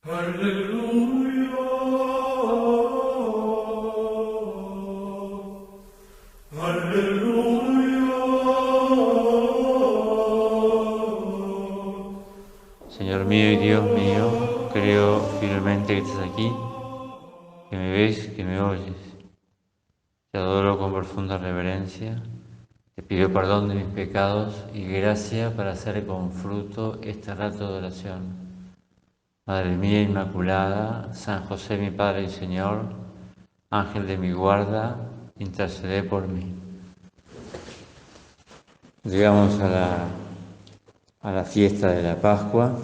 Alleluia, alleluia. Señor mío y Dios mío, creo firmemente que estás aquí, que me ves, que me oyes. Te adoro con profunda reverencia, te pido perdón de mis pecados y gracia para hacer con fruto este rato de oración. Madre mía Inmaculada, San José mi Padre y Señor, Ángel de mi guarda, interceded por mí. Llegamos a la fiesta de la Pascua,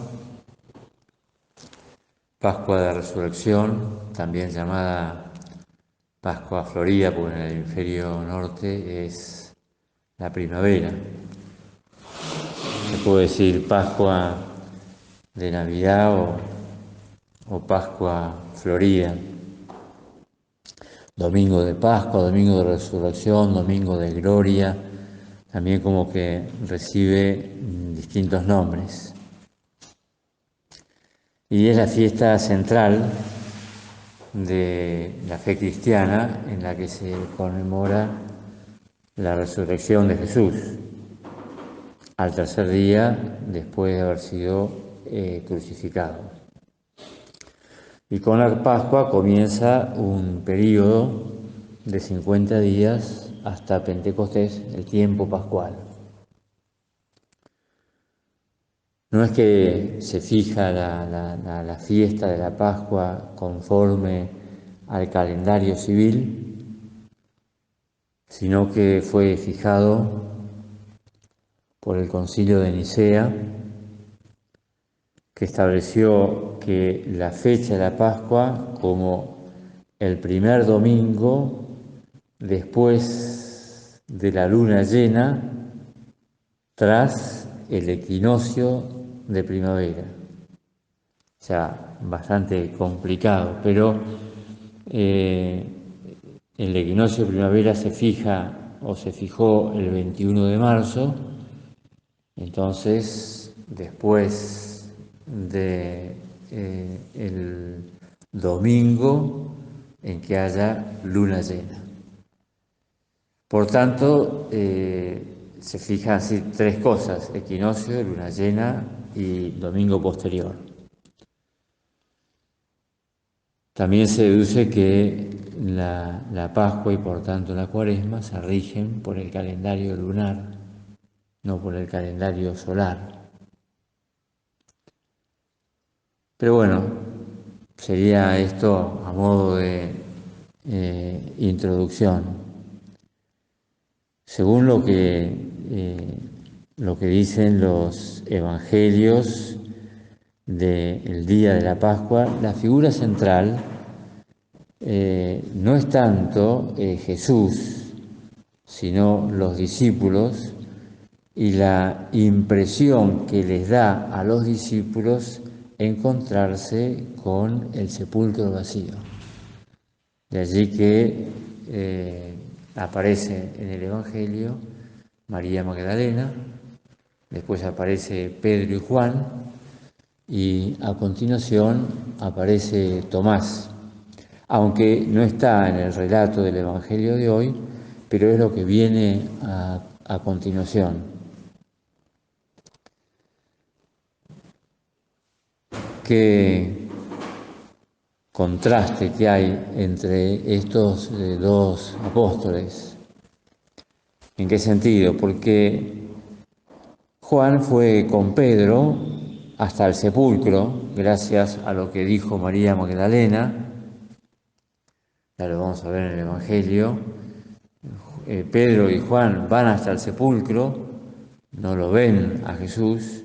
Pascua de Resurrección, también llamada Pascua Florida, porque en el hemisferio norte es la primavera. Se puede decir Pascua de Navidad o Pascua Florida. Domingo de Pascua, Domingo de Resurrección, Domingo de Gloria, también como que recibe distintos nombres. Y es la fiesta central de la fe cristiana en la que se conmemora la resurrección de Jesús al tercer día después de haber sido crucificado. Y con la Pascua comienza un periodo de 50 días hasta Pentecostés, el tiempo pascual. No es que se fija la fiesta de la Pascua conforme al calendario civil, sino que fue fijado por el Concilio de Nicea, que estableció que la fecha de la Pascua como el primer domingo después de la luna llena tras el equinoccio de primavera. O sea, bastante complicado, pero el equinoccio de primavera se fija o se fijó el 21 de marzo, entonces después de el domingo en que haya luna llena. Por tanto, se fijan así tres cosas: equinoccio, luna llena y domingo posterior. También se deduce que la Pascua y por tanto la Cuaresma se rigen por el calendario lunar, no por el calendario solar. Pero bueno, sería esto a modo de introducción. Según lo que dicen los evangelios del día de la Pascua, la figura central no es tanto Jesús, sino los discípulos y la impresión que les da a los discípulos encontrarse con el sepulcro vacío. De allí que aparece en el Evangelio María Magdalena, después aparece Pedro y Juan, y a continuación aparece Tomás, aunque no está en el relato del Evangelio de hoy, pero es lo que viene a continuación. Qué contraste que hay entre estos dos apóstoles. ¿En qué sentido? Porque Juan fue con Pedro hasta el sepulcro, gracias a lo que dijo María Magdalena. Ya lo vamos a ver en el Evangelio. Pedro y Juan van hasta el sepulcro, no lo ven a Jesús,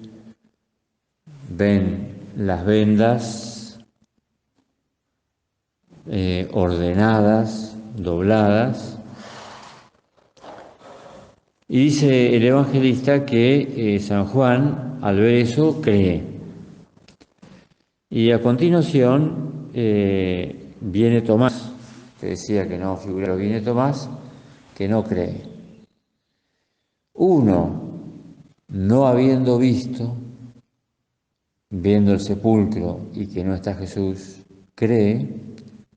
ven las vendas ordenadas, dobladas, y dice el evangelista que San Juan, al ver eso, cree. Y a continuación viene Tomás, que decía que no figura, viene Tomás, que no cree. Uno, no habiendo visto, viendo el sepulcro y que no está Jesús, cree,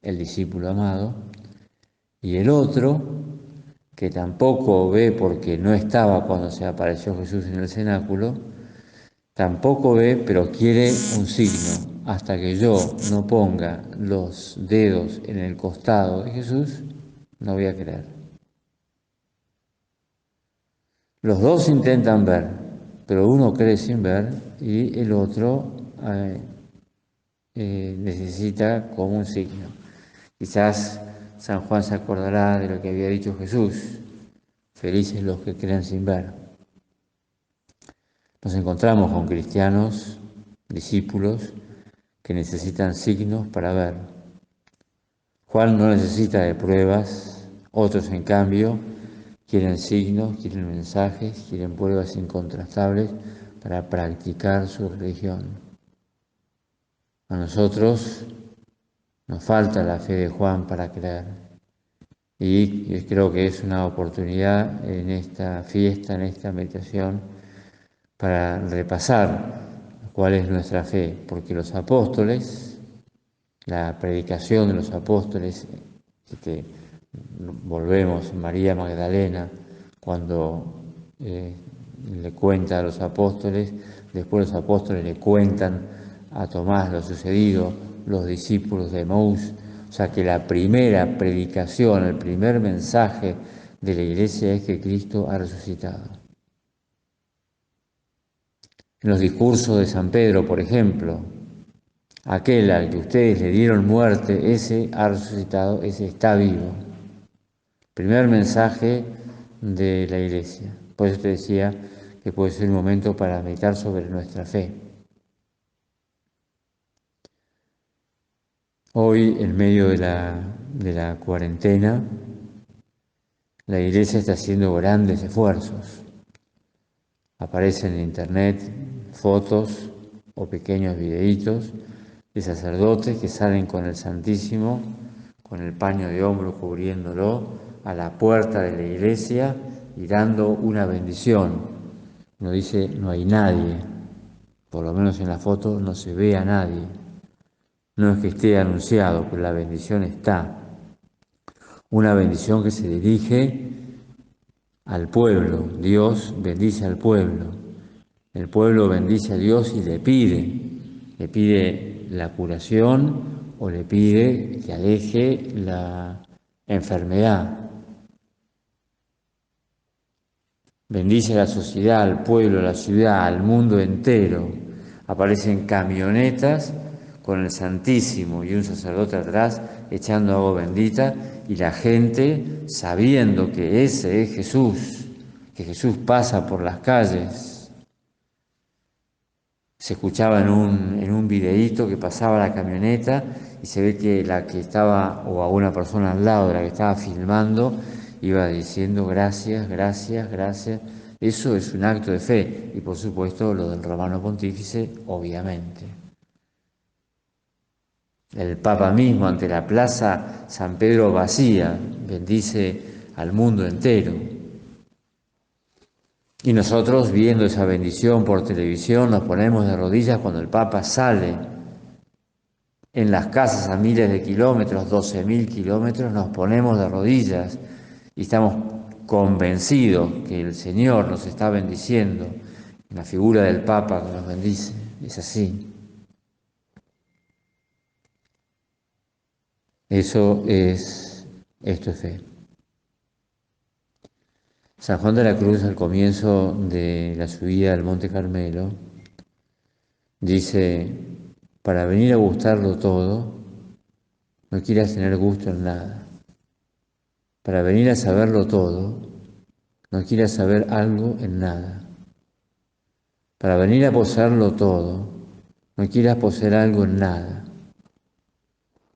el discípulo amado, y el otro, que tampoco ve porque no estaba cuando se apareció Jesús en el cenáculo, tampoco ve, pero quiere un signo. Hasta que yo no ponga los dedos en el costado de Jesús, no voy a creer. Los dos intentan ver, pero uno cree sin ver y el otro necesita como un signo. Quizás San Juan se acordará de lo que había dicho Jesús: felices los que creen sin ver. Nos encontramos con cristianos, discípulos, que necesitan signos para ver. Juan no necesita de pruebas, otros en cambio quieren signos, quieren mensajes, quieren pruebas incontrastables para practicar su religión. A nosotros nos falta la fe de Juan para creer. Y creo que es una oportunidad en esta fiesta, en esta meditación, para repasar cuál es nuestra fe, porque los apóstoles, la predicación de los apóstoles, que volvemos, María Magdalena, cuando le cuenta a los apóstoles, después los apóstoles le cuentan a Tomás lo sucedido, los discípulos de Emaús, o sea que la primera predicación, el primer mensaje de la iglesia es que Cristo ha resucitado. En los discursos de San Pedro, por ejemplo, aquel al que ustedes le dieron muerte, ese ha resucitado, ese está vivo. Primer mensaje de la iglesia. Por eso te decía que puede ser un momento para meditar sobre nuestra fe. Hoy, en medio de la cuarentena, la iglesia está haciendo grandes esfuerzos. Aparecen en internet fotos o pequeños videitos de sacerdotes que salen con el Santísimo, con el paño de hombro cubriéndolo, a la puerta de la iglesia y dando una bendición. Uno dice, no hay nadie, por lo menos en la foto no se ve a nadie. No es que esté anunciado, pero la bendición está. Una bendición que se dirige al pueblo. Dios bendice al pueblo. El pueblo bendice a Dios y le pide la curación o le pide que aleje la enfermedad. Bendice a la sociedad, al pueblo, a la ciudad, al mundo entero. Aparecen camionetas con el Santísimo y un sacerdote atrás echando agua bendita y la gente sabiendo que ese es Jesús, que Jesús pasa por las calles. Se escuchaba en un videíto que pasaba la camioneta y se ve que la que estaba, o a una persona al lado de la que estaba filmando, iba diciendo gracias, gracias, gracias. Eso es un acto de fe y por supuesto lo del Romano Pontífice, obviamente. El Papa mismo ante la plaza San Pedro vacía bendice al mundo entero. Y nosotros, viendo esa bendición por televisión, nos ponemos de rodillas cuando el Papa sale. En las casas a miles de kilómetros, 12.000 kilómetros, nos ponemos de rodillas y estamos convencidos que el Señor nos está bendiciendo en la figura del Papa que nos bendice. Es así. Esto es fe. San Juan de la Cruz, al comienzo de la subida al Monte Carmelo, dice: para venir a gustarlo todo, no quieras tener gusto en nada. Para venir a saberlo todo, no quieras saber algo en nada. Para venir a poseerlo todo, no quieras poseer algo en nada.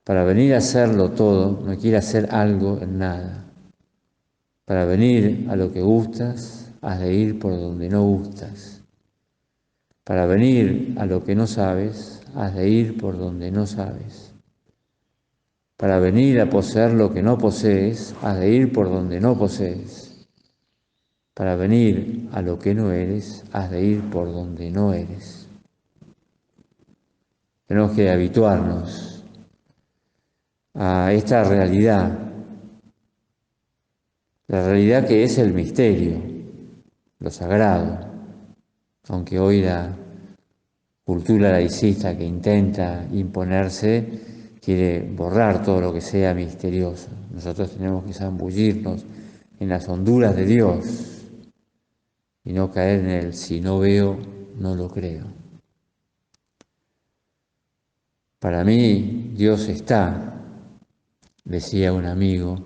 Para venir a hacerlo todo, no quieras hacer algo en nada. Para venir a lo que gustas, has de ir por donde no gustas. Para venir a lo que no sabes, has de ir por donde no sabes. Para venir a poseer lo que no posees, has de ir por donde no posees. Para venir a lo que no eres, has de ir por donde no eres. Tenemos que habituarnos a esta realidad, la realidad que es el misterio, lo sagrado, aunque hoy la cultura laicista que intenta imponerse quiere borrar todo lo que sea misterioso. Nosotros tenemos que zambullirnos en las honduras de Dios y no caer en el si no veo, no lo creo. Para mí, Dios está, decía un amigo,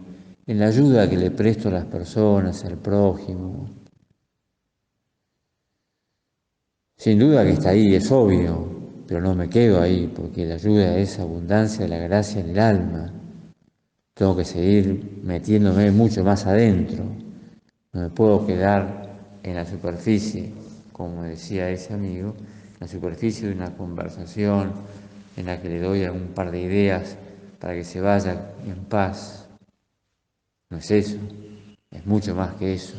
en la ayuda que le presto a las personas, al prójimo. Sin duda que está ahí, es obvio, pero no me quedo ahí, porque la ayuda es abundancia de la gracia en el alma. Tengo que seguir metiéndome mucho más adentro. No me puedo quedar en la superficie, como decía ese amigo, en la superficie de una conversación en la que le doy un par de ideas para que se vaya en paz. No es eso, es mucho más que eso.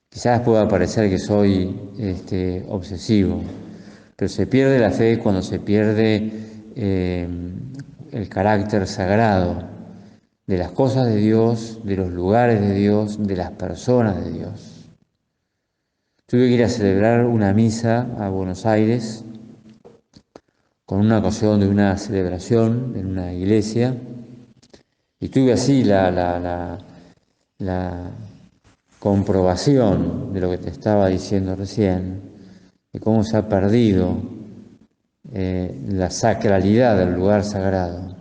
Quizás pueda parecer que soy obsesivo, pero se pierde la fe cuando se pierde el carácter sagrado de las cosas de Dios, de los lugares de Dios, de las personas de Dios. Tuve que ir a celebrar una misa a Buenos Aires con una ocasión de una celebración en una iglesia y tuve así la comprobación de lo que te estaba diciendo recién, de cómo se ha perdido la sacralidad del lugar sagrado.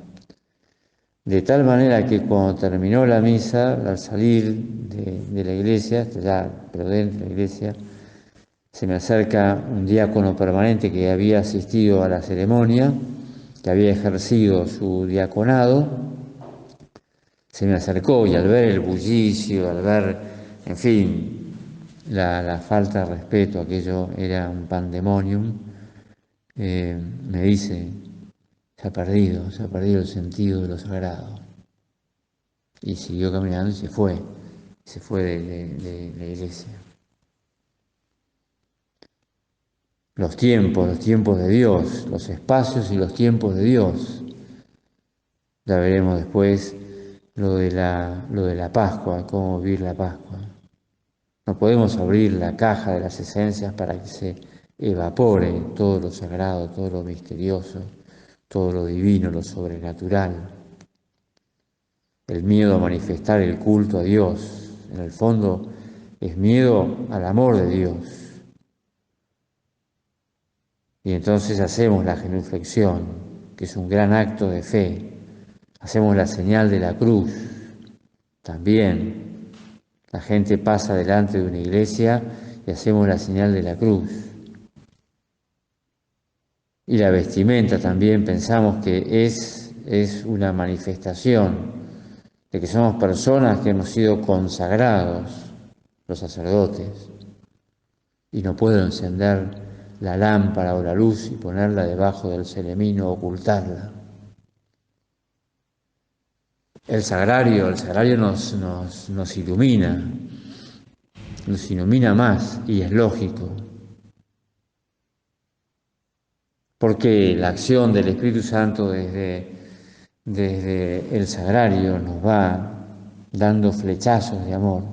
De tal manera que cuando terminó la misa, al salir de la iglesia, pero dentro de la iglesia, se me acerca un diácono permanente que había asistido a la ceremonia, que había ejercido su diaconado, se me acercó y al ver el bullicio, al ver, en fin, la falta de respeto, aquello era un pandemonium, me dice, se ha perdido el sentido de lo sagrado. Y siguió caminando y se fue de la iglesia. Los tiempos de Dios, los espacios y los tiempos de Dios. Ya veremos después lo de la Pascua, cómo vivir la Pascua. No podemos abrir la caja de las esencias para que se evapore todo lo sagrado, todo lo misterioso, todo lo divino, lo sobrenatural. El miedo a manifestar el culto a Dios, en el fondo, es miedo al amor de Dios. Y entonces hacemos la genuflexión, que es un gran acto de fe. Hacemos la señal de la cruz. También la gente pasa delante de una iglesia y hacemos la señal de la cruz. Y la vestimenta también pensamos que es una manifestación de que somos personas que hemos sido consagrados, los sacerdotes, y no puedo encender la lámpara o la luz y ponerla debajo del celemín o ocultarla. El sagrario nos ilumina más y es lógico, porque la acción del Espíritu Santo desde el sagrario nos va dando flechazos de amor.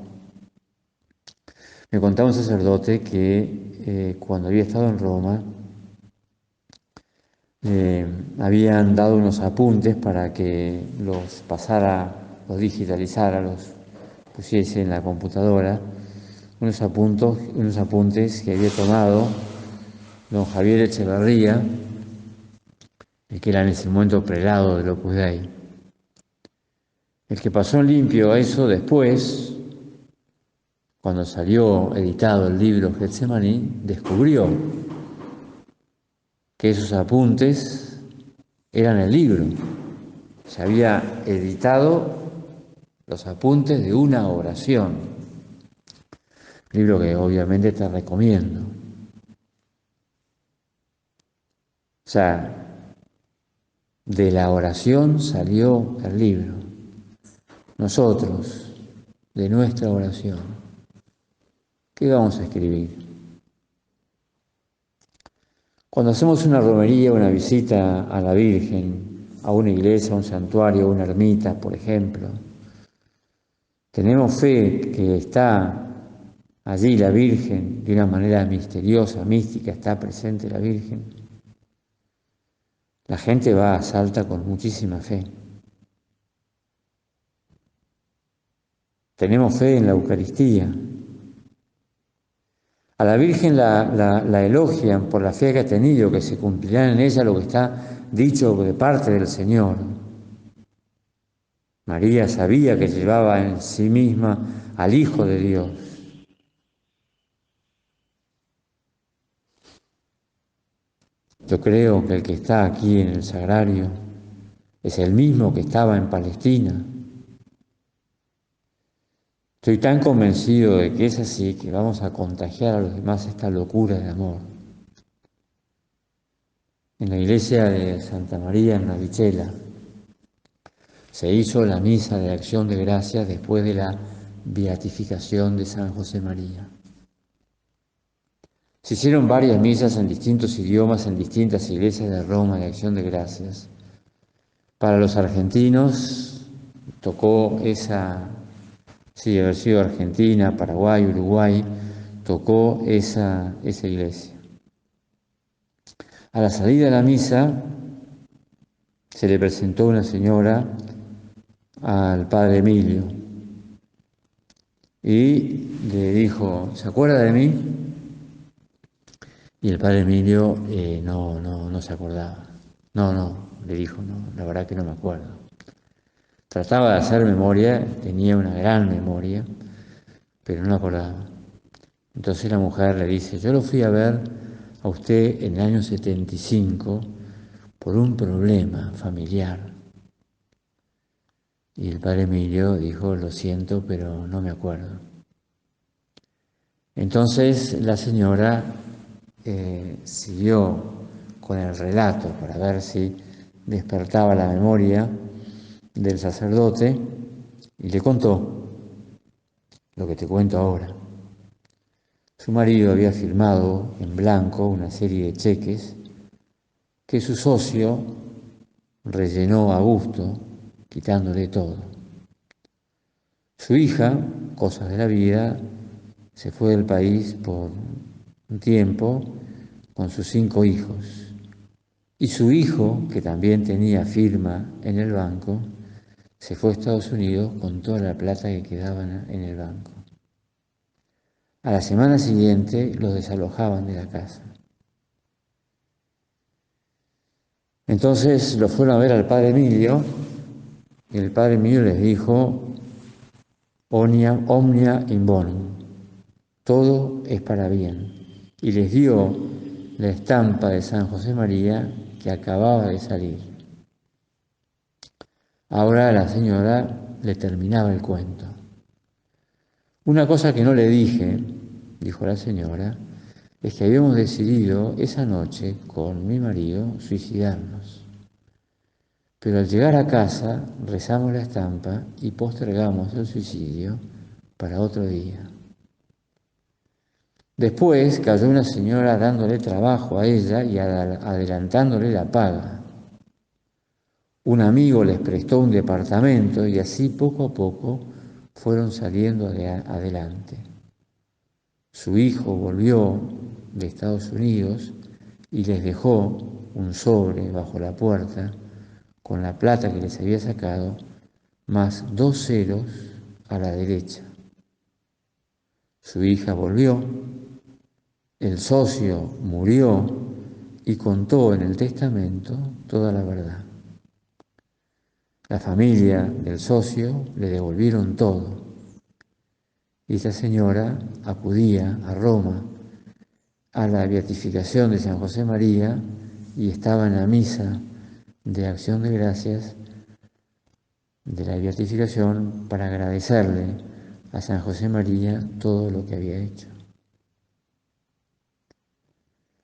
Me contaba un sacerdote que cuando había estado en Roma habían dado unos apuntes para que los pasara, los digitalizara, los pusiese en la computadora, unos apuntes que había tomado don Javier Echeverría, el que era en ese momento prelado del Opus Dei. El que pasó en limpio a eso después, cuando salió editado el libro Getsemaní, descubrió que esos apuntes eran el libro. Se había editado los apuntes de una oración, libro que obviamente te recomiendo. O sea, de la oración salió el libro. Nosotros, de nuestra oración, ¿qué vamos a escribir? Cuando hacemos una romería, una visita a la Virgen, a una iglesia, a un santuario, a una ermita, por ejemplo, tenemos fe que está allí la Virgen de una manera misteriosa, mística, está presente la Virgen. La gente va a Salta con muchísima fe. Tenemos fe en la Eucaristía. A la Virgen la elogian por la fe que ha tenido, que se cumplirá en ella lo que está dicho de parte del Señor. María sabía que llevaba en sí misma al Hijo de Dios. Yo creo que el que está aquí en el sagrario es el mismo que estaba en Palestina. Estoy tan convencido de que es así que vamos a contagiar a los demás esta locura de amor. En la iglesia de Santa María en Navicella se hizo la misa de acción de gracias después de la beatificación de San José María. Se hicieron varias misas en distintos idiomas en distintas iglesias de Roma de acción de gracias. Para los argentinos tocó esa, sí, haber sido Argentina, Paraguay, Uruguay, tocó esa iglesia. A la salida de la misa se le presentó una señora al padre Emilio y le dijo, ¿se acuerda de mí? Y el padre Emilio no se acordaba. No, le dijo, no, la verdad que no me acuerdo. Trataba de hacer memoria, tenía una gran memoria, pero no la acordaba. Entonces la mujer le dice, yo lo fui a ver a usted en el año 75 por un problema familiar. Y el padre Emilio dijo, lo siento, pero no me acuerdo. Entonces la señora siguió con el relato para ver si despertaba la memoria del sacerdote y le contó lo que te cuento ahora. Su marido había firmado en blanco una serie de cheques que su socio rellenó a gusto, quitándole todo. Su hija, cosas de la vida, se fue del país por un tiempo con sus 5 hijos. Y su hijo, que también tenía firma en el banco, se fue a Estados Unidos con toda la plata que quedaba en el banco. A la semana siguiente los desalojaban de la casa. Entonces lo fueron a ver al padre Emilio y el padre Emilio les dijo, omnia in bonum, todo es para bien. Y les dio la estampa de San José María que acababa de salir. Ahora la señora le terminaba el cuento. Una cosa que no le dije, dijo la señora, es que habíamos decidido esa noche con mi marido suicidarnos. Pero al llegar a casa rezamos la estampa y postergamos el suicidio para otro día. Después cayó una señora dándole trabajo a ella y adelantándole la paga. Un amigo les prestó un departamento y así poco a poco fueron saliendo adelante. Su hijo volvió de Estados Unidos y les dejó un sobre bajo la puerta con la plata que les había sacado, más 2 ceros a la derecha. Su hija volvió, el socio murió y contó en el testamento toda la verdad. La familia del socio le devolvieron todo. Y esta señora acudía a Roma a la beatificación de San José María y estaba en la misa de acción de gracias de la beatificación para agradecerle a San José María todo lo que había hecho.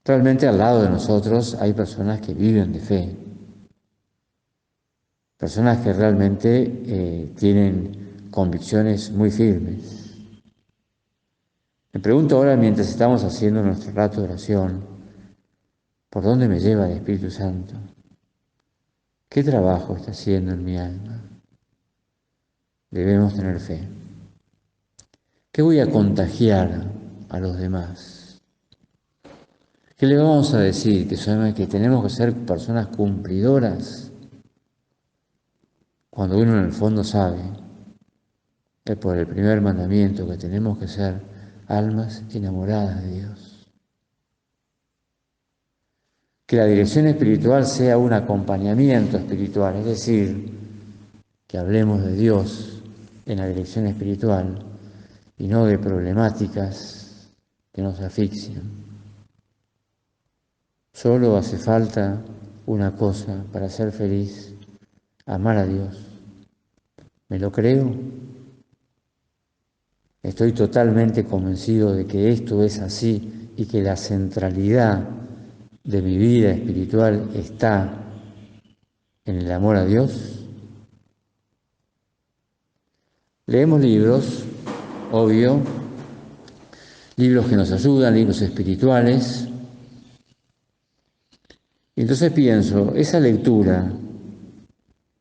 Realmente al lado de nosotros hay personas que viven de fe, personas que realmente tienen convicciones muy firmes. Me pregunto ahora, mientras estamos haciendo nuestro rato de oración, ¿Por dónde me lleva el Espíritu Santo? ¿Qué trabajo está haciendo en mi alma? Debemos tener fe. ¿Qué voy a contagiar a los demás? ¿Qué le vamos a decir? Que tenemos que ser personas cumplidoras, cuando uno en el fondo sabe, es por el primer mandamiento, que tenemos que ser almas enamoradas de Dios. Que la dirección espiritual sea un acompañamiento espiritual, es decir, que hablemos de Dios en la dirección espiritual y no de problemáticas que nos asfixian. Solo hace falta una cosa para ser feliz: amar a Dios. ¿Me lo creo? Estoy totalmente convencido de que esto es así y que la centralidad de mi vida espiritual está en el amor a Dios. Leemos libros, obvio, libros que nos ayudan, libros espirituales. Y entonces pienso, esa lectura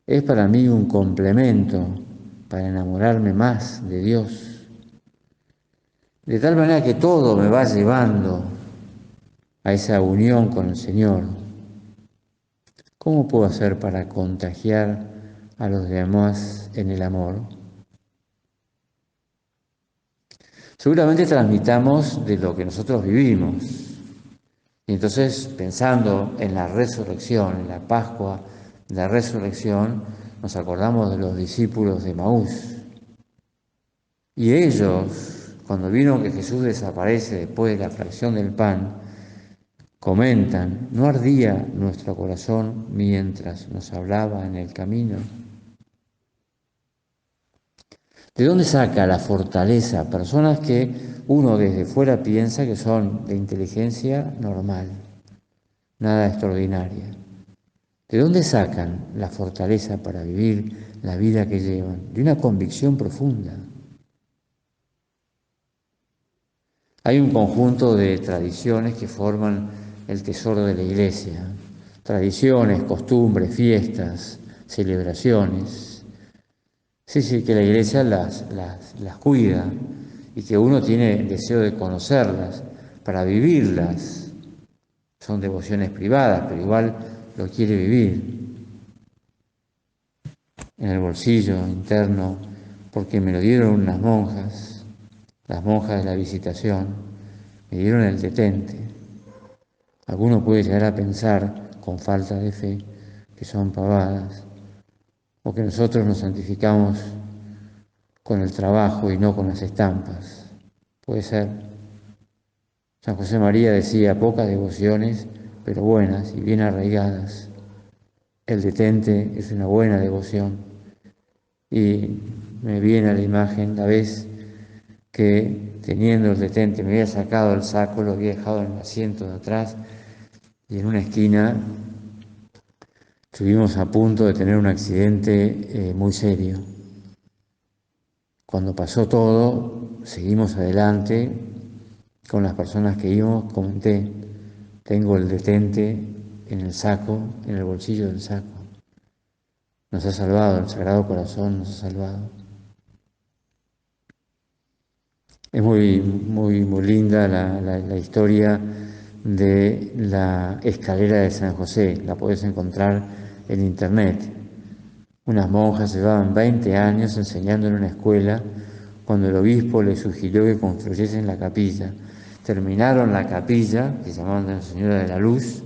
es para mí un complemento para enamorarme más de Dios. De tal manera que todo me va llevando a esa unión con el Señor. ¿Cómo puedo hacer para contagiar a los demás en el amor? Seguramente transmitamos de lo que nosotros vivimos. Y entonces, pensando en la resurrección, en la Pascua, la resurrección, nos acordamos de los discípulos de Maús. Y ellos, cuando vieron que Jesús desaparece después de la fracción del pan, comentan: ¿no ardía nuestro corazón mientras nos hablaba en el camino? ¿De dónde saca la fortaleza personas que uno desde fuera piensa que son de inteligencia normal, nada extraordinaria? ¿De dónde sacan la fortaleza para vivir la vida que llevan? De una convicción profunda. Hay un conjunto de tradiciones que forman el tesoro de la Iglesia. Tradiciones, costumbres, fiestas, celebraciones. Sí, que la Iglesia las cuida y que uno tiene deseo de conocerlas para vivirlas. Son devociones privadas, pero igual lo quiere vivir. En el bolsillo interno, porque me lo dieron unas monjas, las monjas de la Visitación, me dieron el detente. Alguno puede llegar a pensar, con falta de fe, que son pavadas, o que nosotros nos santificamos con el trabajo y no con las estampas. Puede ser. San José María decía: pocas devociones, pero buenas y bien arraigadas. El detente es una buena devoción. Y me viene a la imagen la vez que, teniendo el detente, me había sacado el saco, lo había dejado en el asiento de atrás, y en una esquina estuvimos a punto de tener un accidente muy serio. Cuando pasó todo, seguimos adelante con las personas que íbamos. Comenté: tengo el detente en el saco, en el bolsillo del saco. Nos ha salvado, el Sagrado Corazón nos ha salvado. Es muy linda la historia de la escalera de San José. La podés encontrar en internet. Unas monjas llevaban 20 años enseñando en una escuela cuando el obispo les sugirió que construyesen la capilla. Terminaron la capilla, que llamaban de la Señora de la Luz.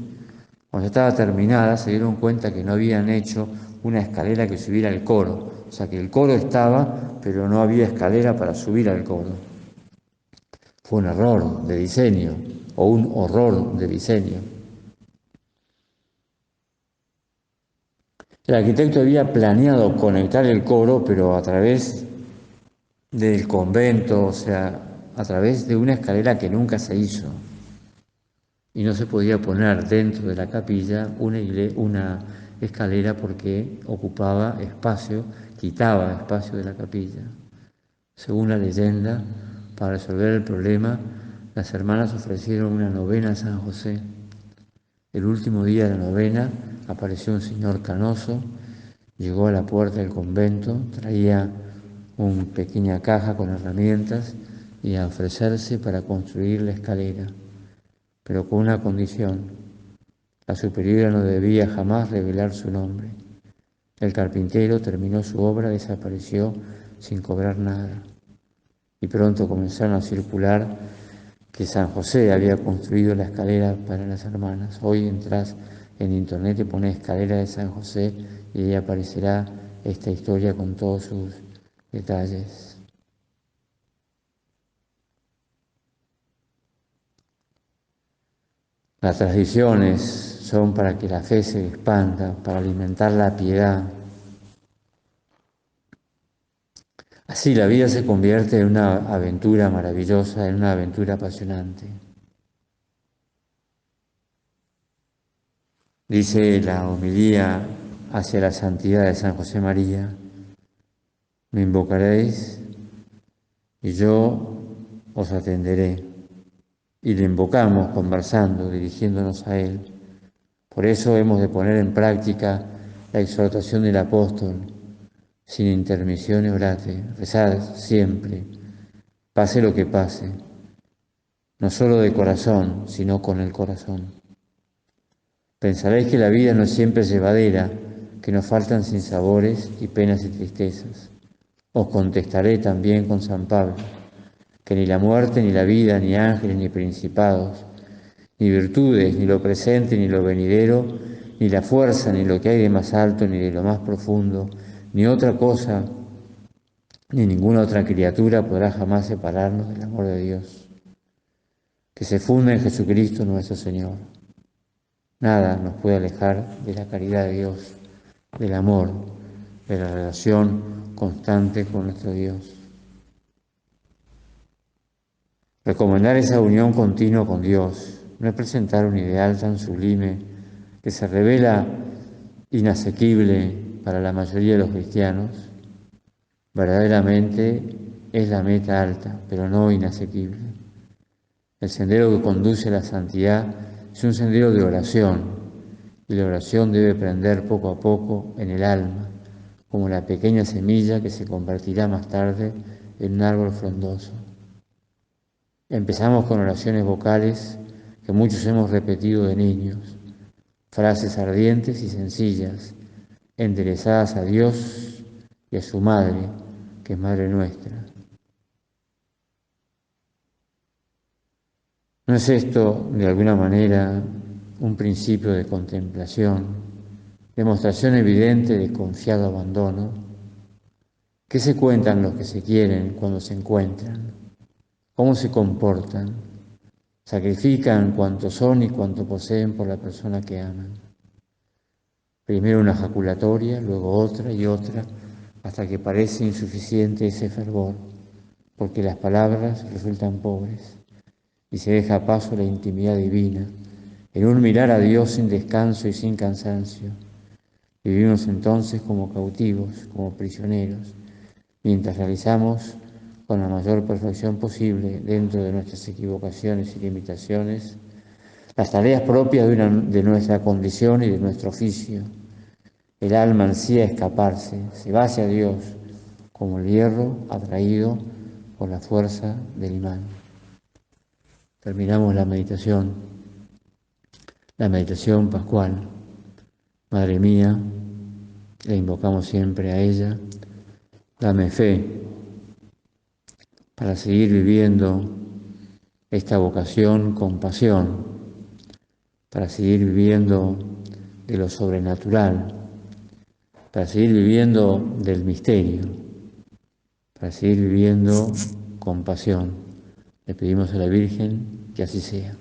Cuando estaba terminada se dieron cuenta que no habían hecho una escalera que subiera al coro. O sea que el coro estaba, pero no había escalera para subir al coro. Fue un error de diseño o un horror de diseño. El arquitecto había planeado conectar el coro, pero a través del convento, o sea, a través de una escalera que nunca se hizo. Y no se podía poner dentro de la capilla una escalera porque ocupaba espacio, quitaba espacio de la capilla. Según la leyenda, para resolver el problema, las hermanas ofrecieron una novena a San José. El último día de la novena apareció un señor canoso, llegó a la puerta del convento, traía una pequeña caja con herramientas y a ofrecerse para construir la escalera, pero con una condición: la superiora no debía jamás revelar su nombre. El carpintero terminó su obra, desapareció sin cobrar nada, y pronto comenzaron a circular que San José había construido la escalera para las hermanas. Hoy entras en internet y pones escalera de San José y ahí aparecerá esta historia con todos sus detalles. Las tradiciones son para que la fe se expanda, para alimentar la piedad. Así la vida se convierte en una aventura maravillosa, en una aventura apasionante. Dice la homilía hacia la santidad de San José María: me invocaréis y yo os atenderé. Y le invocamos conversando, dirigiéndonos a Él. Por eso hemos de poner en práctica la exhortación del apóstol: sin intermisión orate, rezad siempre, pase lo que pase, no solo de corazón, sino con el corazón. Pensaréis que la vida no es siempre llevadera, que nos faltan sinsabores y penas y tristezas. Os contestaré también con San Pablo, que ni la muerte, ni la vida, ni ángeles, ni principados, ni virtudes, ni lo presente, ni lo venidero, ni la fuerza, ni lo que hay de más alto, ni de lo más profundo, ni otra cosa, ni ninguna otra criatura podrá jamás separarnos del amor de Dios, que se funde en Jesucristo nuestro Señor. Nada nos puede alejar de la caridad de Dios, del amor, de la relación constante con nuestro Dios. Recomendar esa unión continua con Dios no es presentar un ideal tan sublime que se revela inasequible para la mayoría de los cristianos. Verdaderamente es la meta alta, pero no inasequible. El sendero que conduce a la santidad es un sendero de oración, y la oración debe prender poco a poco en el alma, como la pequeña semilla que se convertirá más tarde en un árbol frondoso. Empezamos con oraciones vocales que muchos hemos repetido de niños, frases ardientes y sencillas, enderezadas a Dios y a su Madre, que es Madre nuestra. ¿No es esto, de alguna manera, un principio de contemplación, demostración evidente de confiado abandono? ¿Qué se cuentan los que se quieren cuando se encuentran? ¿Cómo se comportan? Sacrifican cuanto son y cuanto poseen por la persona que aman. Primero una jaculatoria, luego otra y otra, hasta que parece insuficiente ese fervor, porque las palabras resultan pobres y se deja paso a la intimidad divina, en un mirar a Dios sin descanso y sin cansancio. Vivimos entonces como cautivos, como prisioneros, mientras realizamos con la mayor perfección posible, dentro de nuestras equivocaciones y limitaciones, las tareas propias de nuestra condición y de nuestro oficio. El alma ansía escaparse, se va hacia Dios, como el hierro atraído por la fuerza del imán. Terminamos la meditación pascual. Madre mía, le invocamos siempre a ella: dame fe para seguir viviendo esta vocación con pasión, para seguir viviendo de lo sobrenatural, para seguir viviendo del misterio, para seguir viviendo con pasión. Le pedimos a la Virgen que así sea.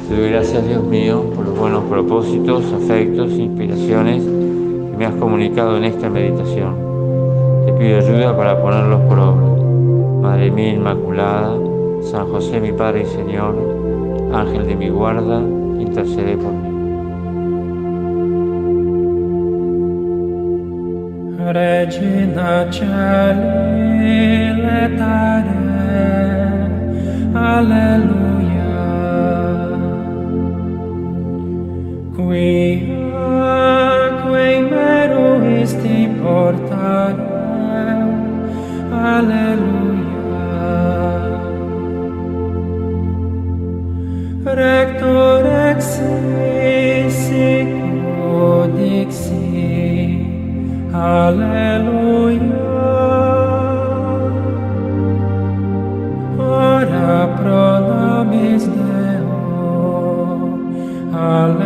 Te doy gracias, Dios mío, por los buenos propósitos, afectos, inspiraciones que me has comunicado en esta meditación. Te pido ayuda para ponerlos por obra. Madre mía Inmaculada, San José mi Padre y Señor, Ángel de mi guarda, intercede por mí. Regina Caeli letare, Alleluia. Quiaque meruisti portare, Alleluia. Rector exis sic dixi, Alleluia. Ora pro nobis Deo, Alleluia.